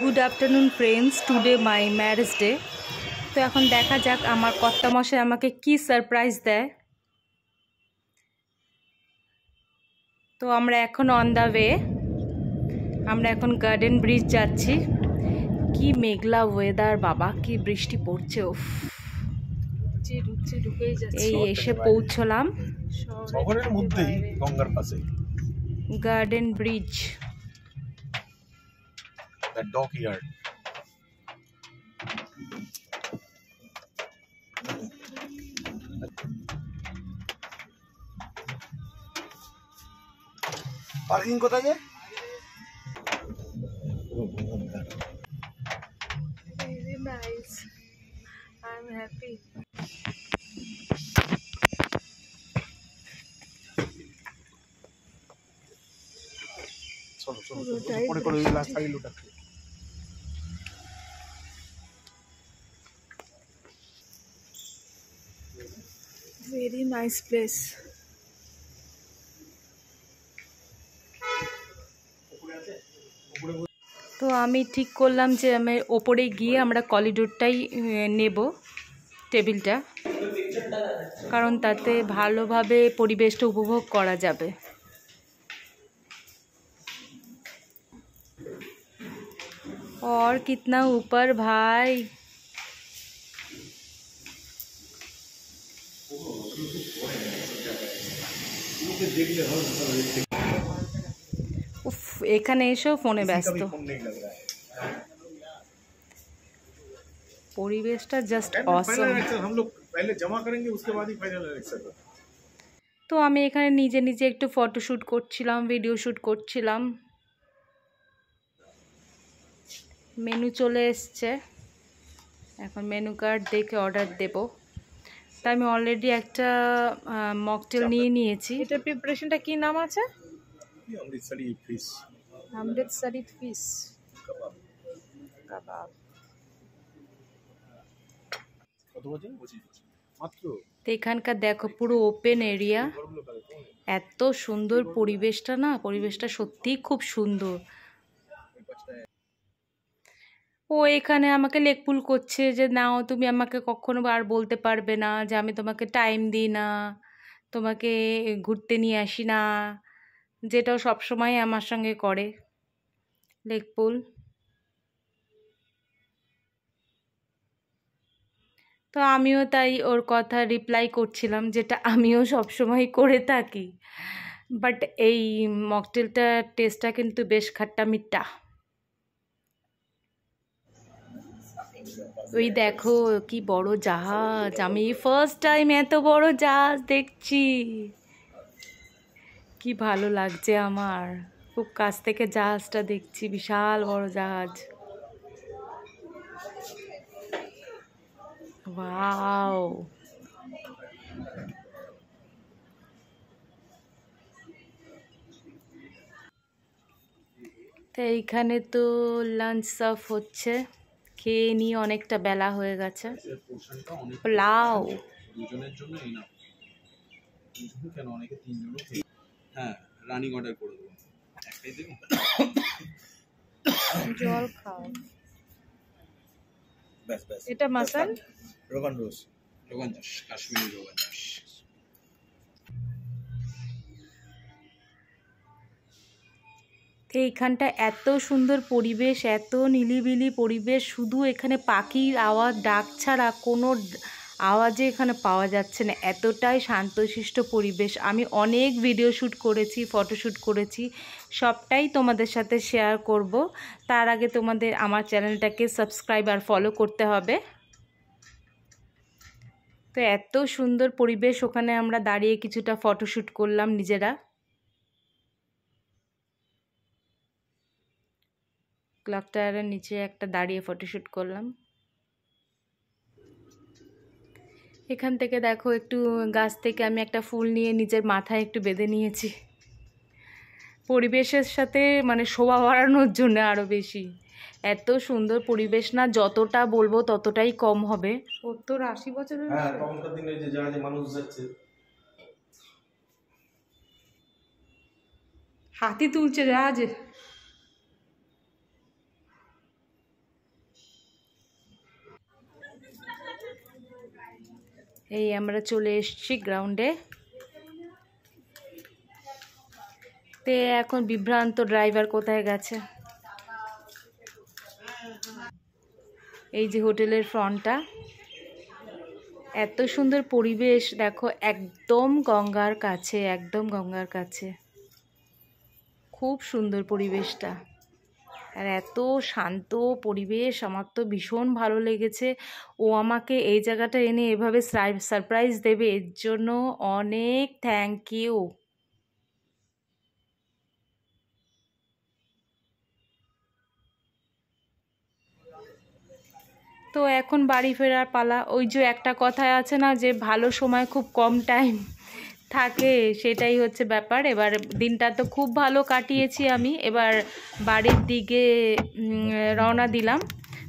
Good afternoon friends, today my marriage day. তো এখন দেখা যাক আমার কর্তামশাই আমাকে কি সারপ্রাইজ দেয়। তো আমরা এখন অন দ্য ওয়ে, আমরা এখন গার্ডেন ব্রিজ যাচ্ছি। কি মেঘলা ওয়েদার বাবা, কি বৃষ্টি পড়ছে। এই এসে পৌঁছলাম শহরের মধ্যেই, গঙ্গার পাশে garden bridge. The dockyard. Parking কোথায় যে? Very nice. I'm happy. চলো চলো পরে করে লাস্ট সাইড লুটা। Very nice place. তো আমি ঠিক করলাম যে আমি ওপরে গিয়ে আমরা করিডোরটাই নেব, টেবিলটা, কারণ তাতে ভালোভাবে পরিবেশটা উপভোগ করা যাবে। और कितना ऊपर भाई, উফ, এখানে এসেও ফোনে ব্যস্ত। পরিবেশটা জাস্ট অসম। हम लोग पहले जमा करेंगे उसके बाद ही फाइनल इलेक्शन। তো আমি এখানে নিজে নিজে একটু ফটোশ্যুট করছিলাম, ভিডিও শ্যুট করছিলাম। মেনু চলে এসছে, এখন মেনু কার্ড দেখে অর্ডার দেব। তা আমি অলরেডি একটা মকটেল নিয়ে নিয়েছি। এটার প্রিপারেশনটা কি নাম আছে? অমৃতসরি ফিশ। অমৃতসরি ফিশ কাবাব। কত বছর? 25 মাত্র। তো এখানকার দেখো পুরো ওপেন এরিয়া, এত সুন্দর পরিবেশটা, না পরিবেশটা সত্যিই খুব সুন্দর। ও এখানে আমাকে লেকপুল করছে যে নাও, তুমি আমাকে কখনো আর বলতে পারবে না যে আমি তোমাকে টাইম দিই না, তোমাকে ঘুরতে নিয়ে আসি না, যেটাও সবসময় আমার সঙ্গে করে লেকপুল। তো আমিও তাই ওর কথা রিপ্লাই করছিলাম, যেটা আমিও সবসময় করে থাকি। বাট এই মকটেলটার টেস্টটা কিন্তু বেশ খাট্টা মিঠা। ওই দেখো কি বড় জাহাজ, আমি ফার্স্ট টাইম এত বড় জাহাজ দেখছি। কি ভালো লাগছে আমার, খুব কাছ থেকে জাহাজটা দেখছি, বিশাল বড় জাহাজ। ওয়াও, তো এইখানে তো লাঞ্চ সার্ভ হচ্ছে, খেয়ে নিয়ে অনেকটা বেলা হয়ে গেছে। পোলাও, দুজনের জন্য এই না, দুজন কেন, অনেকে তিনজনও খেয়ে। হ্যাঁ, রানিং অর্ডার করে দেবো, একটাই দেবো। জল খাও। ব্যাস ব্যাস। এটা মাসাল রোগান রোজ, রোগান জোশ, কাশ্মীরি রোগান জোশ। এইখানটা এত সুন্দর পরিবেশ, এত নিলিবিলি পরিবেশ, শুধু এখানে পাখির আওয়াজ, ডাক ছাড়া কোনো আওয়াজে এখানে পাওয়া যাচ্ছে না, এতটাই শান্তশিষ্ট পরিবেশ। আমি অনেক ভিডিও শ্যুট করেছি, ফটোশ্যুট করেছি, সবটাই তোমাদের সাথে শেয়ার করব। তার আগে তোমাদের আমার চ্যানেলটাকে সাবস্ক্রাইব আর ফলো করতে হবে। তো এত সুন্দর পরিবেশ, ওখানে আমরা দাঁড়িয়ে কিছুটা ফটোশ্যুট করলাম নিজেরা। ক্লক টাওয়ারের নিচে একটা দাঁড়িয়ে ফটোশ্যুট করলাম। এখান থেকে দেখো একটু গাছ থেকে আমি একটা ফুল নিয়ে নিজের মাথায় একটু বেঁধে নিয়েছি, পরিবেশের সাথে মানে শোভা বাড়ানোর জন্য আরও বেশি। এত সুন্দর পরিবেশ, না যতটা বলবো ততটাই কম হবে। 70-80 বছরের। হ্যাঁ, তখনকার দিনে যে জাহাজে মানুষ যাচ্ছে, হাতি তুলছে জাহাজে। এই আমরা চলে এসেছি গ্রাউন্ডে। তে এখন বিভ্রান্ত ড্রাইভার কোথায় গেছে। এই যে হোটেলের ফ্রন্টটা, এত সুন্দর পরিবেশ দেখো, একদম গঙ্গার কাছে, একদম গঙ্গার কাছে, খুব সুন্দর পরিবেশটা আর এত শান্ত পরিবেশ। আমার তো ভীষণ ভালো লেগেছে। ও আমাকে এই জায়গাটা এনে এভাবে সারপ্রাইজ দেবে, এর জন্য অনেক থ্যাংক ইউ। তো এখন বাড়ি ফেরার পালা। ওই যে একটা কথায় আছে না যে ভালো সময় খুব কম টাইম থাকে, সেটাই হচ্ছে ব্যাপার। এবার দিনটা তো খুব ভালো কাটিয়েছি আমি, এবার বাড়ির দিকে রওনা দিলাম।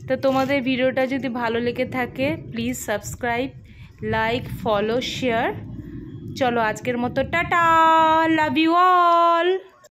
তো তোমাদের ভিডিওটা যদি ভালো লেগে থাকে please subscribe, like, follow, share. চলো আজকের মতো টাটা, লাভ ইউ অল।